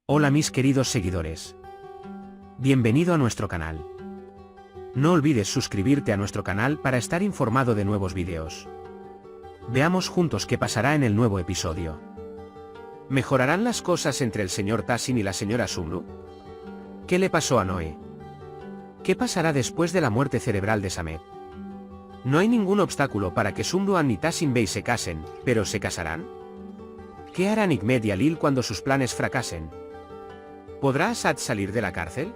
Hola mis queridos seguidores. Bienvenido a nuestro canal. No olvides suscribirte a nuestro canal para estar informado de nuevos vídeos. Veamos juntos qué pasará en el nuevo episodio. ¿Mejorarán las cosas entre el señor Tassin y la señora Sumru? ¿Qué le pasó a Noé? ¿Qué pasará después de la muerte cerebral de Samet? No hay ningún obstáculo para que Sumru ni Tassin Bey se casen, pero ¿se casarán? ¿Qué harán Hikmet y Alil cuando sus planes fracasen? ¿Podrá Asad salir de la cárcel?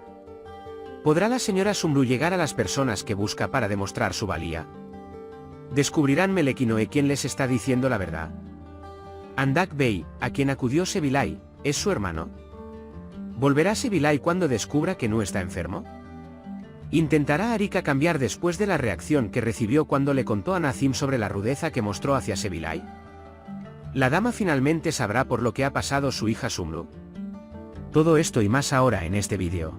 ¿Podrá la señora Sumru llegar a las personas que busca para demostrar su valía? ¿Descubrirán Melek y Noé quién les está diciendo la verdad? Andak Bey, a quien acudió Sebilay, ¿es su hermano? ¿Volverá Sebilay cuando descubra que no está enfermo? ¿Intentará Arika cambiar después de la reacción que recibió cuando le contó a Nazim sobre la rudeza que mostró hacia Sebilay? ¿La dama finalmente sabrá por lo que ha pasado su hija Sumru? Todo esto y más ahora en este vídeo.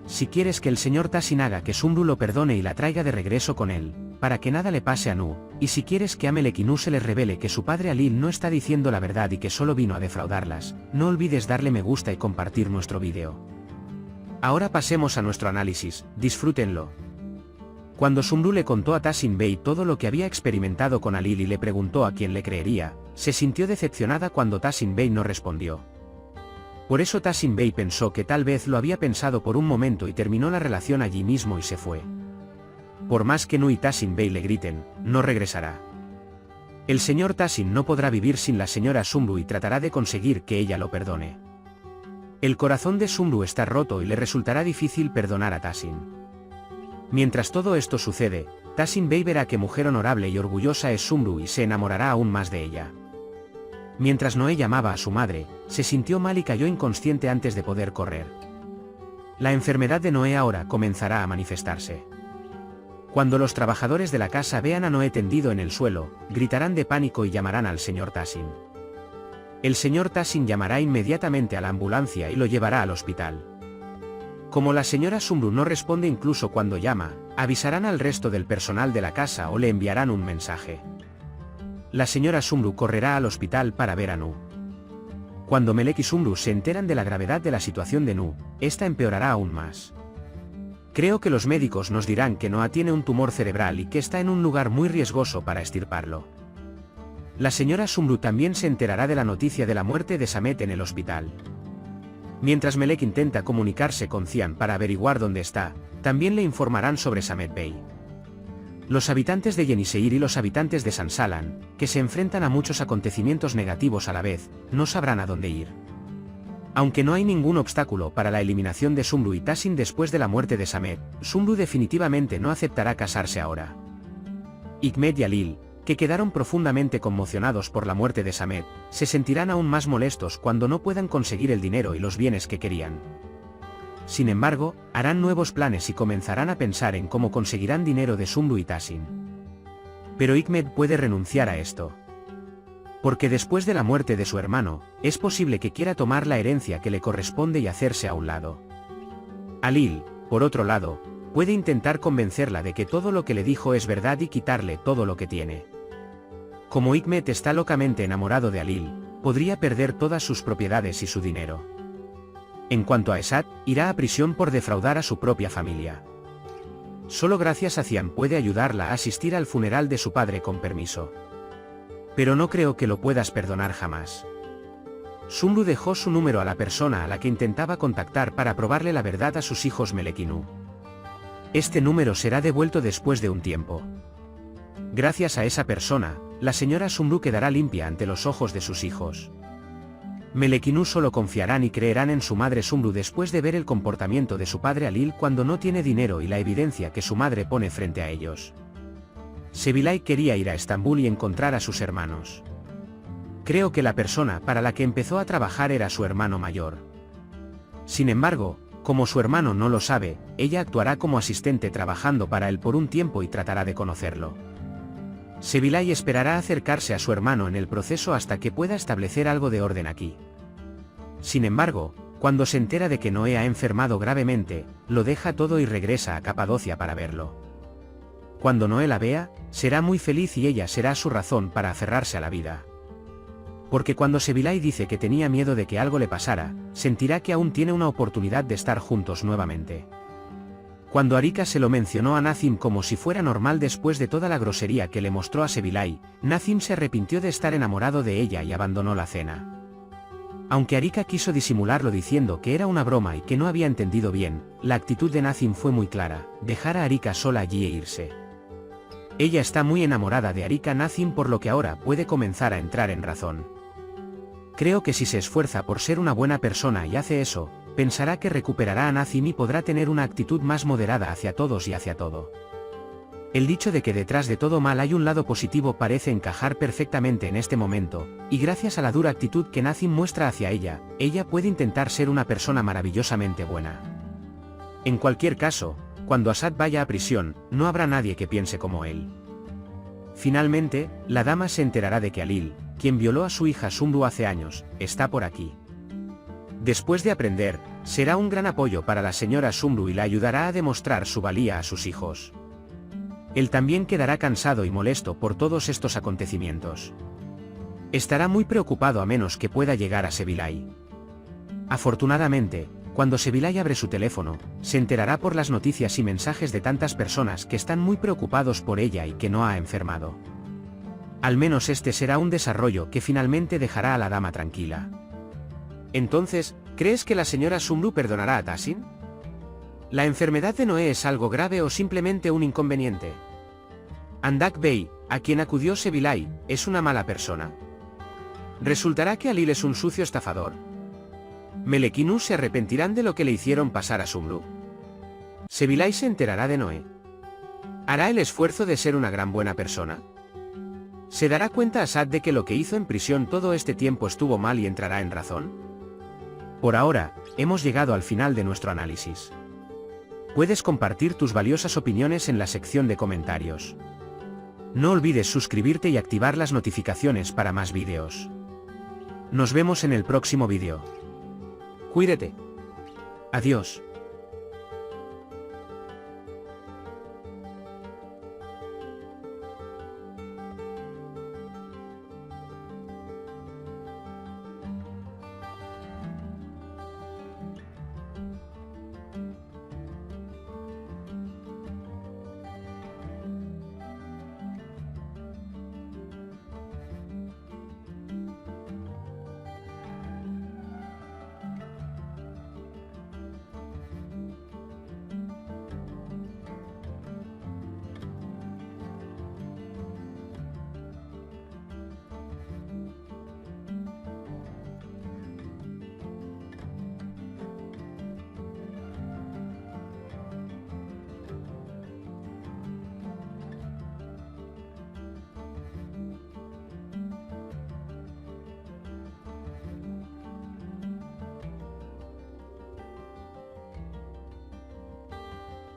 Si quieres que el señor Tassin haga que Sumru lo perdone y la traiga de regreso con él, para que nada le pase a Nu, y si quieres que a Melek y Nu se les revele que su padre Alil no está diciendo la verdad y que solo vino a defraudarlas, no olvides darle me gusta y compartir nuestro vídeo. Ahora pasemos a nuestro análisis, disfrútenlo. Cuando Sumru le contó a Tassin Bey todo lo que había experimentado con Alil y le preguntó a quién le creería, se sintió decepcionada cuando Tassin Bey no respondió. Por eso Tassin Bey pensó que tal vez lo había pensado por un momento y terminó la relación allí mismo y se fue. Por más que Nu y Tassin Bey le griten, no regresará. El señor Tassin no podrá vivir sin la señora Sumru y tratará de conseguir que ella lo perdone. El corazón de Sumru está roto y le resultará difícil perdonar a Tassin. Mientras todo esto sucede, Tassin Bey verá qué mujer honorable y orgullosa es Sumru y se enamorará aún más de ella. Mientras Noé llamaba a su madre, se sintió mal y cayó inconsciente antes de poder correr. La enfermedad de Noé ahora comenzará a manifestarse. Cuando los trabajadores de la casa vean a Noé tendido en el suelo, gritarán de pánico y llamarán al señor Tassin. El señor Tassin llamará inmediatamente a la ambulancia y lo llevará al hospital. Como la señora Sumru no responde incluso cuando llama, avisarán al resto del personal de la casa o le enviarán un mensaje. La señora Sumru correrá al hospital para ver a Nu. Cuando Melek y Sumru se enteran de la gravedad de la situación de Nu, esta empeorará aún más. Creo que los médicos nos dirán que Noah tiene un tumor cerebral y que está en un lugar muy riesgoso para extirparlo. La señora Sumru también se enterará de la noticia de la muerte de Samet en el hospital. Mientras Melek intenta comunicarse con Cian para averiguar dónde está, también le informarán sobre Samet Bey. Los habitantes de Yenisseir y los habitantes de Sansalan, que se enfrentan a muchos acontecimientos negativos a la vez, no sabrán a dónde ir. Aunque no hay ningún obstáculo para la eliminación de Sumru y Tassin después de la muerte de Samet, Sumru definitivamente no aceptará casarse ahora. Hikmet y Alil, que quedaron profundamente conmocionados por la muerte de Samet, se sentirán aún más molestos cuando no puedan conseguir el dinero y los bienes que querían. Sin embargo, harán nuevos planes y comenzarán a pensar en cómo conseguirán dinero de Sumru y Tassin. Pero Hikmet puede renunciar a esto. Porque después de la muerte de su hermano, es posible que quiera tomar la herencia que le corresponde y hacerse a un lado. Alil, por otro lado, puede intentar convencerla de que todo lo que le dijo es verdad y quitarle todo lo que tiene. Como Hikmet está locamente enamorado de Alil, podría perder todas sus propiedades y su dinero. En cuanto a Esad, irá a prisión por defraudar a su propia familia. Solo gracias a Cian puede ayudarla a asistir al funeral de su padre con permiso. Pero no creo que lo puedas perdonar jamás. Sumru dejó su número a la persona a la que intentaba contactar para probarle la verdad a sus hijos Melek y Nu. Este número será devuelto después de un tiempo. Gracias a esa persona, la señora Sumru quedará limpia ante los ojos de sus hijos. Melek y Nu solo confiarán y creerán en su madre Sumru después de ver el comportamiento de su padre Alil cuando no tiene dinero y la evidencia que su madre pone frente a ellos. Sebilay quería ir a Estambul y encontrar a sus hermanos. Creo que la persona para la que empezó a trabajar era su hermano mayor. Sin embargo, como su hermano no lo sabe, ella actuará como asistente trabajando para él por un tiempo y tratará de conocerlo. Sebilay esperará acercarse a su hermano en el proceso hasta que pueda establecer algo de orden aquí. Sin embargo, cuando se entera de que Noé ha enfermado gravemente, lo deja todo y regresa a Capadocia para verlo. Cuando Noé la vea, será muy feliz y ella será su razón para aferrarse a la vida. Porque cuando Sebilay dice que tenía miedo de que algo le pasara, sentirá que aún tiene una oportunidad de estar juntos nuevamente. Cuando Arika se lo mencionó a Nazim como si fuera normal después de toda la grosería que le mostró a Sebilay, Nazim se arrepintió de estar enamorado de ella y abandonó la cena. Aunque Arika quiso disimularlo diciendo que era una broma y que no había entendido bien, la actitud de Nazim fue muy clara: dejar a Arika sola allí e irse. Ella está muy enamorada de Arika Nazim, por lo que ahora puede comenzar a entrar en razón. Creo que si se esfuerza por ser una buena persona y hace eso, pensará que recuperará a Nazim y podrá tener una actitud más moderada hacia todos y hacia todo. El dicho de que detrás de todo mal hay un lado positivo parece encajar perfectamente en este momento, y gracias a la dura actitud que Nazim muestra hacia ella, ella puede intentar ser una persona maravillosamente buena. En cualquier caso, cuando Asad vaya a prisión, no habrá nadie que piense como él. Finalmente, la dama se enterará de que Alil, quien violó a su hija Sumru hace años, está por aquí. Después de aprender, será un gran apoyo para la señora Sumru y la ayudará a demostrar su valía a sus hijos. Él también quedará cansado y molesto por todos estos acontecimientos. Estará muy preocupado a menos que pueda llegar a Sebilay. Afortunadamente, cuando Sebilay abre su teléfono, se enterará por las noticias y mensajes de tantas personas que están muy preocupados por ella y que no ha enfermado. Al menos este será un desarrollo que finalmente dejará a la dama tranquila. Entonces, ¿crees que la señora Sumru perdonará a Tahsin? ¿La enfermedad de Noé es algo grave o simplemente un inconveniente? Andak Bey, a quien acudió Sebilay, es una mala persona. ¿Resultará que Alil es un sucio estafador? Melek y Nu se arrepentirán de lo que le hicieron pasar a Sumru. Sebilay se enterará de Noé. ¿Hará el esfuerzo de ser una gran buena persona? ¿Se dará cuenta Asad de que lo que hizo en prisión todo este tiempo estuvo mal y entrará en razón? Por ahora, hemos llegado al final de nuestro análisis. Puedes compartir tus valiosas opiniones en la sección de comentarios. No olvides suscribirte y activar las notificaciones para más vídeos. Nos vemos en el próximo vídeo. Cuídate. Adiós.